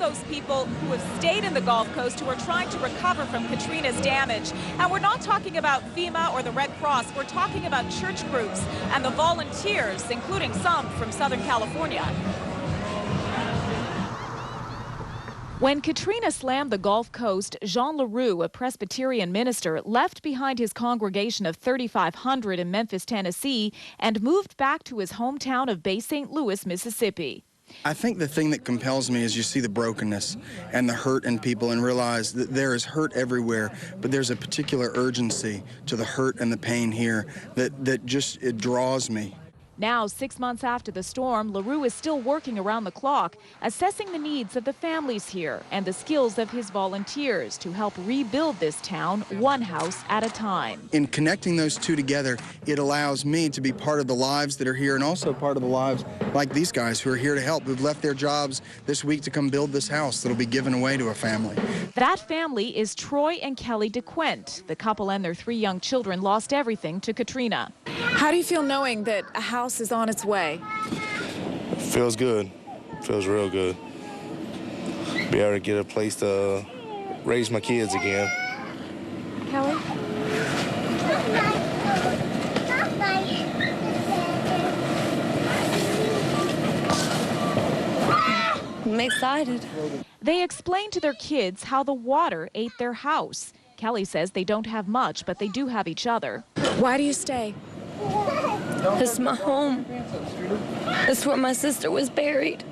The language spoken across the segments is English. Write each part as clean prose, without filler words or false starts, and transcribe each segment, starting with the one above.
those people who have stayed in the Gulf Coast who are trying to recover from Katrina's damage. And we're not talking about FEMA or the Red Cross. We're talking about church groups and the volunteers, including some from Southern California. When Katrina slammed the Gulf Coast, Jean Larroux, a Presbyterian minister, left behind his congregation of 3,500 in Memphis, Tennessee, and moved back to his hometown of Bay St. Louis, Mississippi. I think the thing that compels me is you see the brokenness and the hurt in people and realize that there is hurt everywhere, but there's a particular urgency to the hurt and the pain here that just, it draws me. Now, 6 months after the storm, Larroux is still working around the clock, assessing the needs of the families here and the skills of his volunteers to help rebuild this town one house at a time. In connecting those two together, it allows me to be part of the lives that are here and also part of the lives like these guys who are here to help, who've left their jobs this week to come build this house that'll be given away to a family. That family is Troy and Kelly Dequant. The couple and their 3 young children lost everything to Katrina. How do you feel knowing that a house is on its way? Feels good. Feels real good. Be able to get a place to raise my kids again. Kelly? I'm excited. They explain to their kids how the water ate their house. Kelly says they don't have much, but they do have each other. Why do you stay? This is my home. This is where my sister was buried.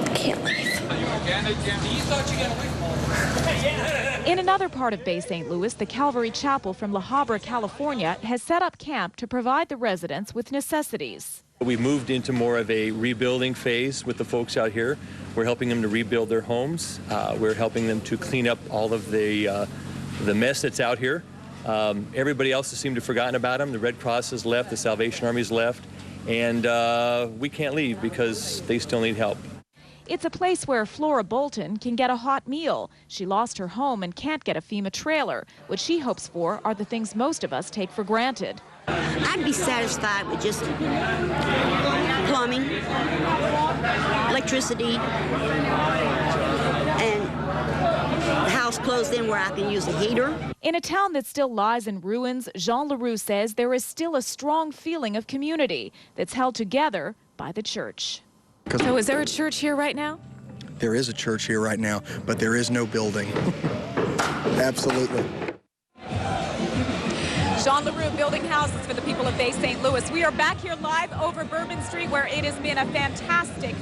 I can't leave. In another part of Bay St. Louis, the Calvary Chapel from La Habra, California, has set up camp to provide the residents with necessities. We moved into more of a rebuilding phase with the folks out here. We're helping them to rebuild their homes. We're helping them to clean up all of the mess that's out here. Everybody else has seemed to have forgotten about them. The Red Cross has left, the Salvation Army has left, and we can't leave because they still need help. It's a place where Flora Bolton can get a hot meal. She lost her home and can't get a FEMA trailer. What she hopes for are the things most of us take for granted. I'd be satisfied with just plumbing, electricity, and the house closed in where I can use a heater. In a town that still lies in ruins, Jean Larroux says there is still a strong feeling of community that's held together by the church. So is there a church here right now? There is a church here right now, but there is no building. Absolutely. Jean Larroux building houses for the people of Bay St. Louis. We are back here live over Bourbon Street where it has been a fantastic